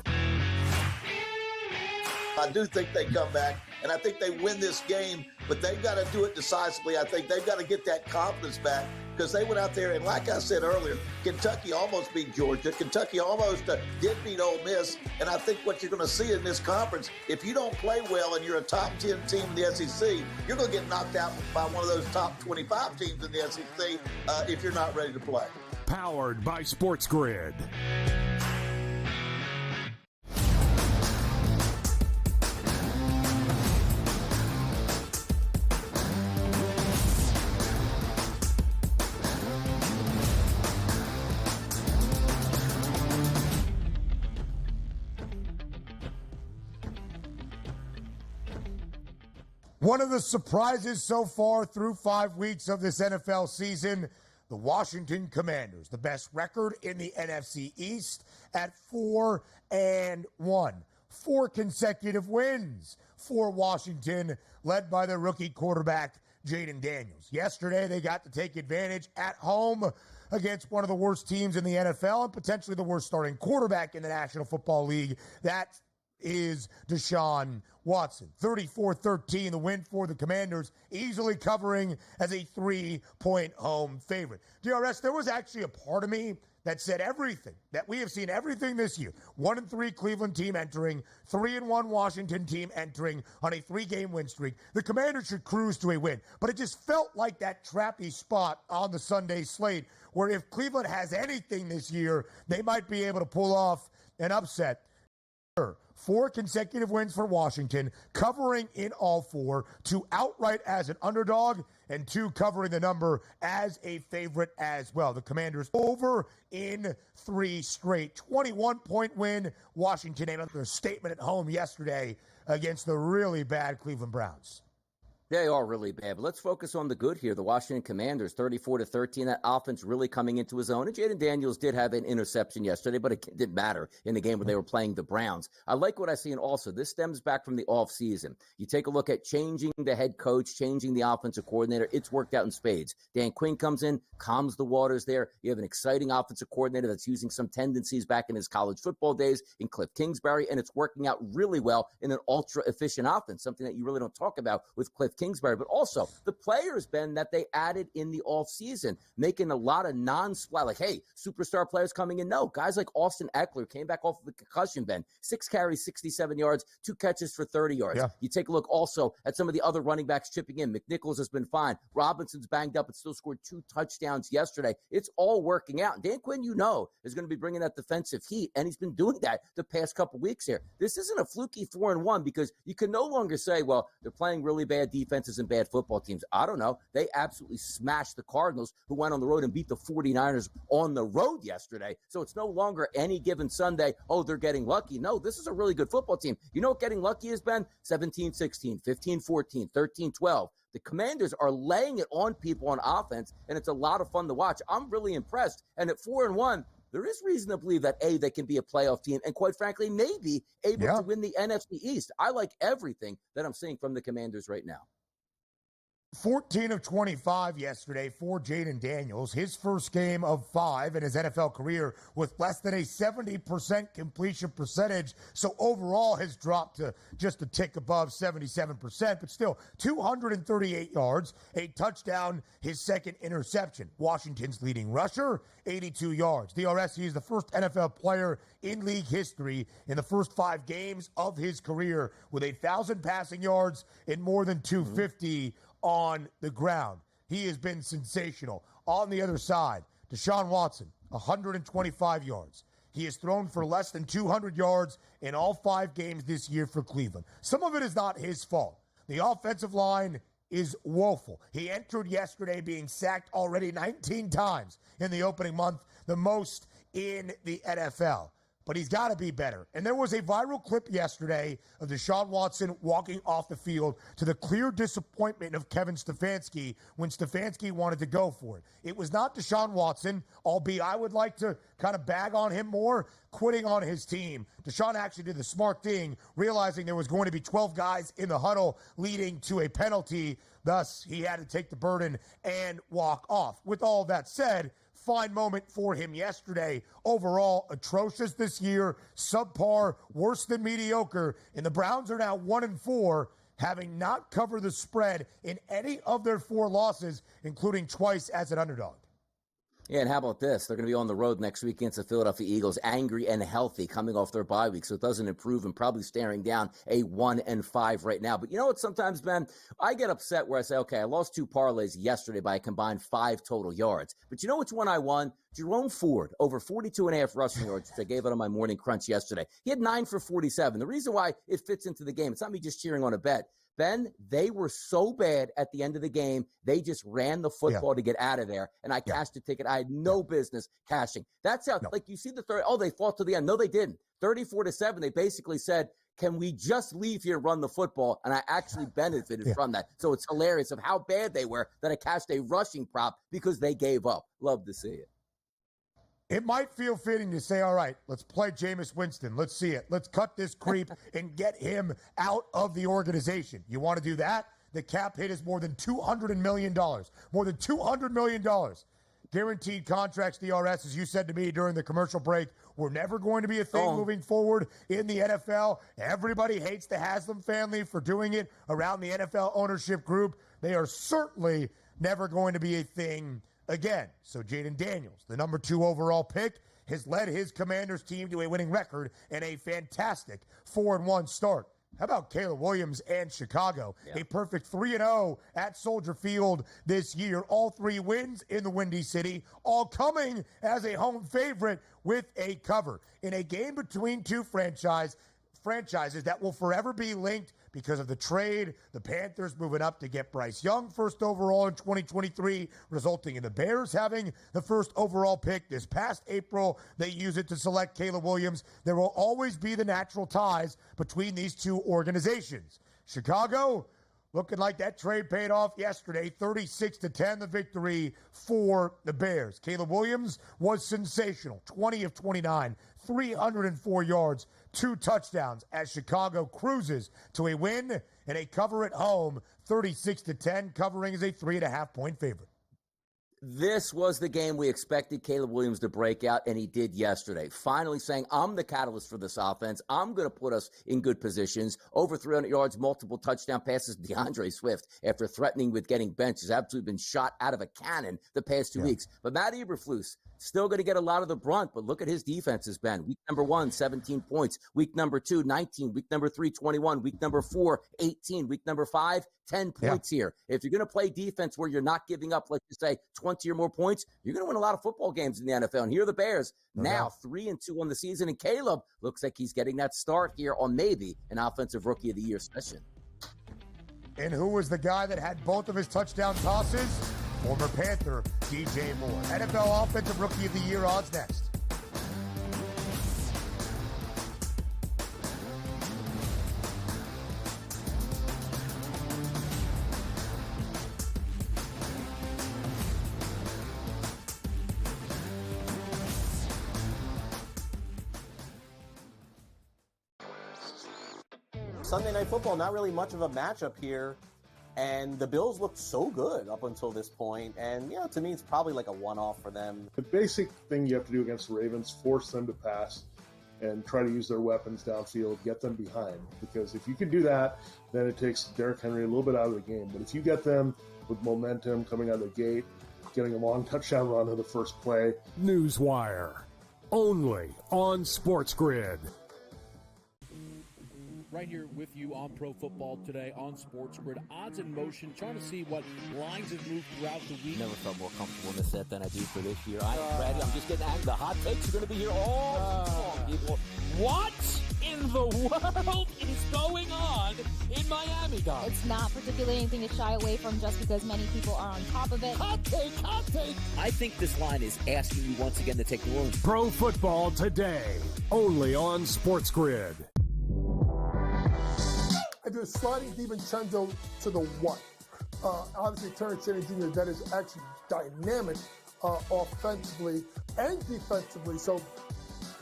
I do think they come back, and I think they win this game, but they've got to do it decisively. I think they've got to get that confidence back because they went out there, and like I said earlier, Kentucky almost beat Georgia. Kentucky almost did beat Ole Miss, and I think what you're going to see in this conference, if you don't play well and you're a top 10 team in the SEC, you're going to get knocked out by one of those top 25 teams in the SEC if you're not ready to play. Powered by SportsGrid. One of the surprises so far through 5 weeks of this NFL season, the Washington Commanders, the best record in the NFC East at 4-1. 4 consecutive wins for Washington, led by their rookie quarterback, Jaden Daniels. Yesterday, they got to take advantage at home against one of the worst teams in the NFL and potentially the worst starting quarterback in the National Football League. That is Deshaun Watson. 34-13, the win for the Commanders, easily covering as a 3-point home favorite. DRS, there was actually a part of me that said everything, that we have seen everything this year. 1-3 Cleveland team entering, 3-1 Washington team entering on a 3-game win streak. The Commanders should cruise to a win, but it just felt like that trappy spot on the Sunday slate where if Cleveland has anything this year, they might be able to pull off an upset. 4 consecutive wins for Washington, covering in all 4, 2 outright as an underdog, and 2 covering the number as a favorite as well. The Commanders over in 3 straight. 21-point win. Washington made another statement at home yesterday against the really bad Cleveland Browns. They are really bad, but let's focus on the good here. The Washington Commanders, 34-13, that offense really coming into his own. And Jaden Daniels did have an interception yesterday, but it didn't matter in the game where they were playing the Browns. I like what I see, and also this stems back from the offseason. You take a look at changing the head coach, changing the offensive coordinator. It's worked out in spades. Dan Quinn comes in, calms the waters there. You have an exciting offensive coordinator that's using some tendencies back in his college football days in Cliff Kingsbury, and it's working out really well in an ultra-efficient offense, something that you really don't talk about with Cliff Kingsbury, but also the players, Ben, that they added in the offseason, making a lot of non-splat, like, hey, superstar players coming in. No, guys like Austin Eckler came back off of a concussion, Ben. 6 carries, 67 yards, 2 catches for 30 yards. Yeah. You take a look also at some of the other running backs chipping in. McNichols has been fine. Robinson's banged up and still scored 2 touchdowns yesterday. It's all working out. Dan Quinn, is going to be bringing that defensive heat, and he's been doing that the past couple weeks here. This isn't a fluky 4-1 because you can no longer say, well, they're playing really bad defenses and bad football teams. I don't know. They absolutely smashed the Cardinals, who went on the road and beat the 49ers on the road yesterday. So it's no longer any given Sunday, oh, they're getting lucky. No, this is a really good football team. You know what getting lucky is, Ben? 17-16, 15-14, 13-12. The Commanders are laying it on people on offense, and it's a lot of fun to watch. I'm really impressed. And at 4-1, there is reason to believe that, A, they can be a playoff team, and quite frankly, maybe able to win the NFC East. I like everything that I'm seeing from the Commanders right now. 14 of 25 yesterday for Jaden Daniels, his first game of 5 in his NFL career with less than a 70% completion percentage. So overall has dropped to just a tick above 77%, but still 238 yards, a touchdown, his second interception. Washington's leading rusher, 82 yards. DRS, he is the first NFL player in league history in the first 5 games of his career with 1,000 passing yards and more than 250 on the ground. He has been sensational. On the other side, Deshaun Watson, 125 yards. He has thrown for less than 200 yards in all 5 games this year for Cleveland. Some of it is not his fault. The offensive line is woeful. He entered yesterday being sacked already 19 times in the opening month, the most in the NFL. But he's got to be better. And there was a viral clip yesterday of Deshaun Watson walking off the field to the clear disappointment of Kevin Stefanski when Stefanski wanted to go for it. It was not Deshaun Watson, albeit I would like to kind of bag on him more, quitting on his team. Deshaun actually did the smart thing, realizing there was going to be 12 guys in the huddle leading to a penalty. Thus, he had to take the burden and walk off. With all that said, fine moment for him yesterday. Overall, atrocious this year, subpar, worse than mediocre, and the Browns are now 1-4, having not covered the spread in any of their 4 losses, including twice as an underdog. Yeah, and how about this? They're going to be on the road next week against the Philadelphia Eagles, angry and healthy, coming off their bye week, so it doesn't improve and probably staring down a 1-5 right now. But you know what? Sometimes, Ben, I get upset where I say, okay, I lost 2 parlays yesterday by a combined 5 total yards. But you know which one I won? Jerome Ford, over 42.5 rushing yards, which I gave out on my morning crunch yesterday. He had 9 for 47. The reason why it fits into the game, it's not me just cheering on a bet. Ben, they were so bad at the end of the game, they just ran the football to get out of there, and I cashed a ticket I had no business cashing. That's how, like, you see the third, they fought to the end. No, they didn't. 34-7, they basically said, can we just leave here and run the football? And I actually benefited from that. So it's hilarious of how bad they were that I cashed a rushing prop because they gave up. Love to see it. It might feel fitting to say, all right, let's play Jameis Winston. Let's see it. Let's cut this creep and get him out of the organization. You want to do that? The cap hit is more than $200 million. More than $200 million. Guaranteed contracts, DRS, as you said to me during the commercial break, were never going to be a thing moving forward in the NFL. Everybody hates the Haslam family for doing it around the NFL ownership group. They are certainly never going to be a thing again. So Jaden Daniels, the number 2 overall pick, has led his Commanders team to a winning record and a fantastic 4-1 start. How about Caleb Williams and Chicago? A perfect 3-0 at Soldier Field this year. All 3 wins in the Windy City, all coming as a home favorite with a cover in a game between 2 franchises that will forever be linked because of the trade. The Panthers moving up to get Bryce Young first overall in 2023, resulting in the Bears having the first overall pick this past April. They use it to select Caleb Williams. There will always be the natural ties between these 2 organizations. Chicago, looking like that trade paid off yesterday, 36-10, the victory for the Bears. Caleb Williams was sensational, 20 of 29, 304 yards, 2 touchdowns as Chicago cruises to a win and a cover at home, 36-10, covering as a 3.5-point favorite. This was the game we expected Caleb Williams to break out, and he did yesterday. Finally saying, I'm the catalyst for this offense. I'm going to put us in good positions. Over 300 yards, multiple touchdown passes. DeAndre Swift, after threatening with getting benched, has absolutely been shot out of a cannon the past 2 weeks. But Matt Eberflus, still going to get a lot of the brunt, but look at his defenses, Ben. Week number 1, 17 points. Week number 2, 19. Week number 3, 21. Week number 4, 18. Week number 5, 10 points here. If you're going to play defense where you're not giving up, like you say, 20 or more points, you're going to win a lot of football games in the NFL. And here are the Bears, now 3-2 on the season. And Caleb looks like he's getting that start here on maybe an Offensive Rookie of the Year session. And who was the guy that had both of his touchdown tosses? Former Panther, DJ Moore. NFL Offensive Rookie of the Year odds next. Sunday Night Football, not really much of a matchup here. And the Bills looked so good up until this point. And, you know, to me, it's probably like a one-off for them. The basic thing you have to do against the Ravens, force them to pass and try to use their weapons downfield, get them behind. Because if you can do that, then it takes Derrick Henry a little bit out of the game. But if you get them with momentum coming out of the gate, getting a long touchdown run of the first play. Newswire, only on SportsGrid. Right here with you on Pro Football Today on SportsGrid. Odds in motion, trying to see what lines have moved throughout the week. Never felt more comfortable in the set than I do for this year. I'm just getting angry. The hot takes are going to be here all people. What in the world is going on in Miami, guys? It's not particularly anything to shy away from just because many people are on top of it. Hot take. I think this line is asking you once again to take the Orleans. Pro Football Today, only on SportsGrid. I do sliding DiVincenzo to the 1. Obviously, Terrence Jr., that is actually dynamic offensively and defensively. So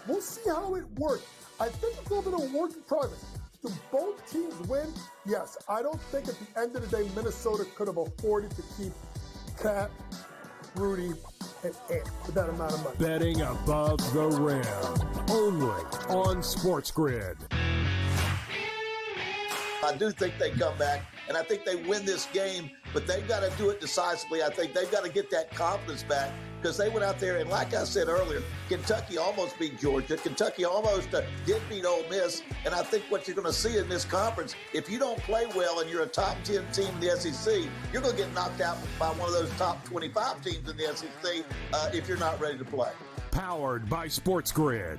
we'll see how it works. I think it's a little bit of a work in progress. Do both teams win? Yes. I don't think at the end of the day, Minnesota could have afforded to keep Cat, Rudy, and Ant for that amount of money. Betting above the rim, only on SportsGrid. I do think they come back, and I think they win this game, but they've got to do it decisively. I think they've got to get that confidence back because they went out there, and like I said earlier, Kentucky almost beat Georgia. Kentucky almost did beat Ole Miss, and I think what you're going to see in this conference, if you don't play well and you're a top 10 team in the SEC, you're going to get knocked out by one of those top 25 teams in the SEC if you're not ready to play. Powered by SportsGrid.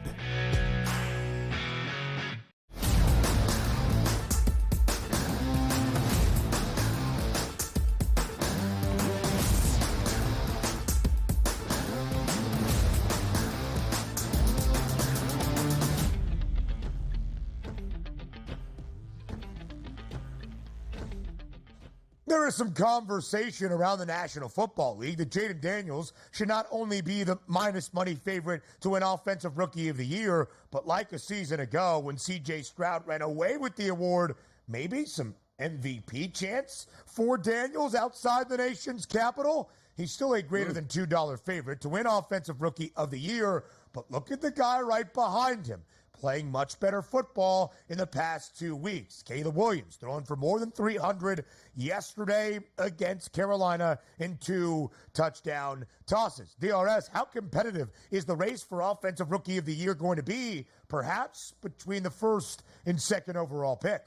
There is some conversation around the National Football League that Jaden Daniels should not only be the minus money favorite to win Offensive Rookie of the Year, but like a season ago when C.J. Stroud ran away with the award, maybe some MVP chance for Daniels outside the nation's capital. He's still a greater than $2 favorite to win Offensive Rookie of the Year, but look at the guy right behind him, playing much better football in the past 2 weeks. Caleb Williams throwing for more than 300 yesterday against Carolina in 2 touchdown tosses. DRS, how competitive is the race for Offensive Rookie of the Year going to be, perhaps between the first and second overall pick?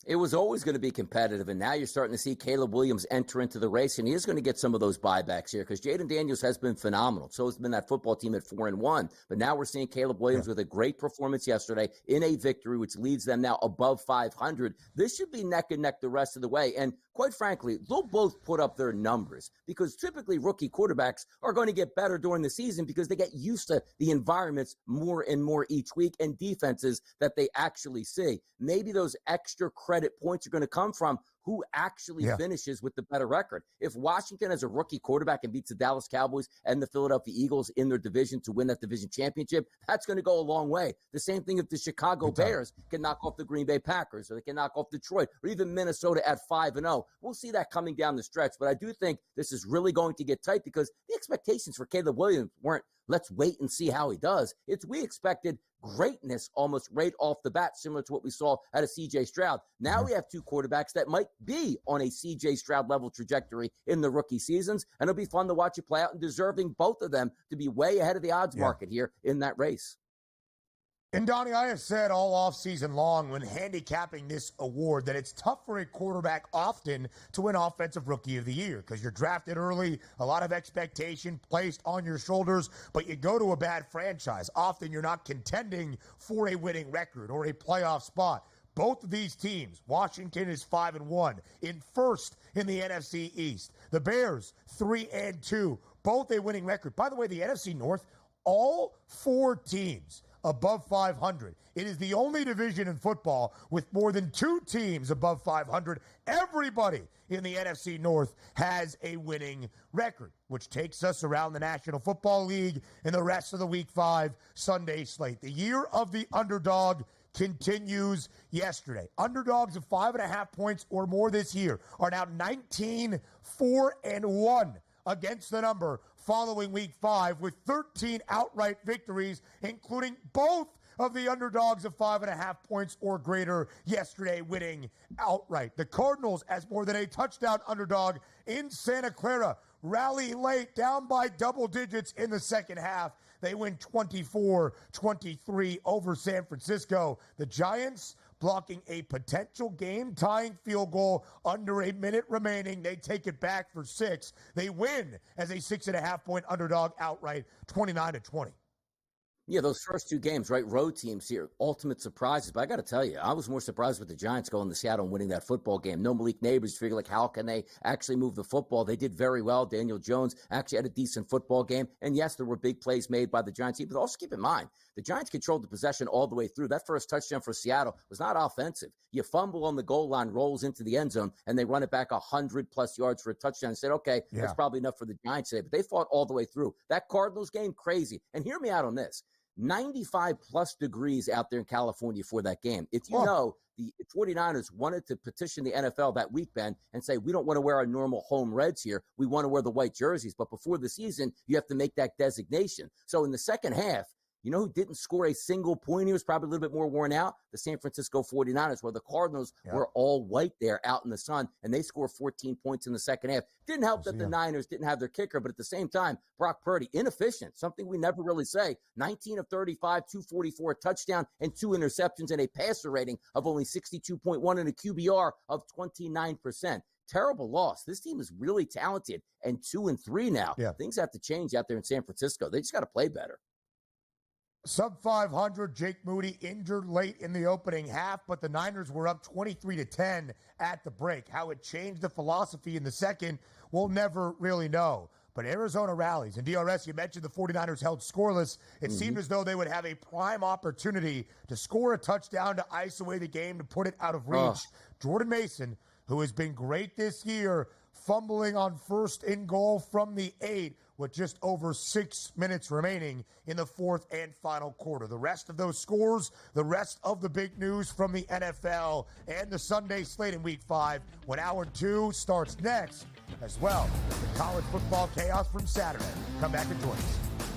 It was always going to be competitive, and now you're starting to see Caleb Williams enter into the race, and he is going to get some of those buybacks here because Jaden Daniels has been phenomenal. So has been that football team at 4-1. But now we're seeing Caleb Williams with a great performance yesterday in a victory, which leads them now above 500. This should be neck and neck the rest of the way. And quite frankly, they'll both put up their numbers because typically rookie quarterbacks are going to get better during the season because they get used to the environments more and more each week and defenses that they actually see. Maybe those extra credit points are going to come from who actually finishes with the better record. If Washington has a rookie quarterback and beats the Dallas Cowboys and the Philadelphia Eagles in their division to win that division championship, that's going to go a long way. The same thing if the Chicago Bears can knock off the Green Bay Packers, or they can knock off Detroit, or even Minnesota at 5-0. We'll see that coming down the stretch, but I do think this is really going to get tight because the expectations for Caleb Williams weren't, let's wait and see how he does. We expected greatness almost right off the bat, similar to what we saw out of C.J. Stroud. Now we have 2 quarterbacks that might be on a C.J. Stroud level trajectory in the rookie seasons, and it'll be fun to watch it play out and deserving both of them to be way ahead of the odds market here in that race. And Donnie, I have said all offseason long when handicapping this award that it's tough for a quarterback often to win Offensive Rookie of the Year because you're drafted early, a lot of expectation placed on your shoulders, but you go to a bad franchise. Often you're not contending for a winning record or a playoff spot. Both of these teams, Washington is 5-1, in first in the NFC East. The Bears, 3-2, both a winning record. By the way, the NFC North, all 4 teams above 500. It is the only division in football with more than 2 teams above 500. Everybody in the NFC North has a winning record, which takes us around the National Football League and the rest of the Week 5 Sunday slate. The year of the underdog continues yesterday. Underdogs of 5.5 points or more this year are now 19-4-1 against the number following Week 5 with 13 outright victories, including both of the underdogs of 5.5 points or greater yesterday winning outright. The Cardinals, as more than a touchdown underdog in Santa Clara, rally late, down by double digits in the second half. They win 24-23 over San Francisco. The Giants blocking a potential game-tying field goal under a minute remaining. They take it back for 6. They win as a 6.5-point underdog outright, 29-20. Yeah, those first 2 games, right? Road teams here, ultimate surprises. But I got to tell you, I was more surprised with the Giants going to Seattle and winning that football game. No Malik Neighbors, figure like, how can they actually move the football? They did very well. Daniel Jones actually had a decent football game. And yes, there were big plays made by the Giants team, but also keep in mind, the Giants controlled the possession all the way through. That first touchdown for Seattle was not offensive. You fumble on the goal line, rolls into the end zone, and they run it back 100+ yards for a touchdown and said, okay, that's probably enough for the Giants today. But they fought all the way through. That Cardinals game, crazy. And hear me out on this. 95+ degrees out there in California for that game. If you know, the 49ers wanted to petition the NFL that week, Ben, and say, we don't want to wear our normal home reds here. We want to wear the white jerseys. But before the season, you have to make that designation. So in the second half, you know who didn't score a single point? He was probably a little bit more worn out. The San Francisco 49ers, where the Cardinals were all white there out in the sun, and they scored 14 points in the second half. Didn't help that the Niners didn't have their kicker, but at the same time, Brock Purdy, inefficient, something we never really say. 19 of 35, 244, a touchdown, and 2 interceptions, and a passer rating of only 62.1 and a QBR of 29%. Terrible loss. This team is really talented, and 2-3 now. Things have to change out there in San Francisco. They just got to play better. Sub 500, Jake Moody injured late in the opening half, but the Niners were up 23-10 at the break. How it changed the philosophy in the second, we'll never really know. But Arizona rallies. And DRS, you mentioned the 49ers held scoreless. It seemed as though they would have a prime opportunity to score a touchdown to ice away the game, to put it out of reach. Jordan Mason who has been great this year, fumbling on first and goal from the 8 with just over 6 minutes remaining in the fourth and final quarter. The rest of those scores, the rest of the big news from the NFL and the Sunday slate in Week 5 when Hour 2 starts next, as well as the college football chaos from Saturday. Come back and join us.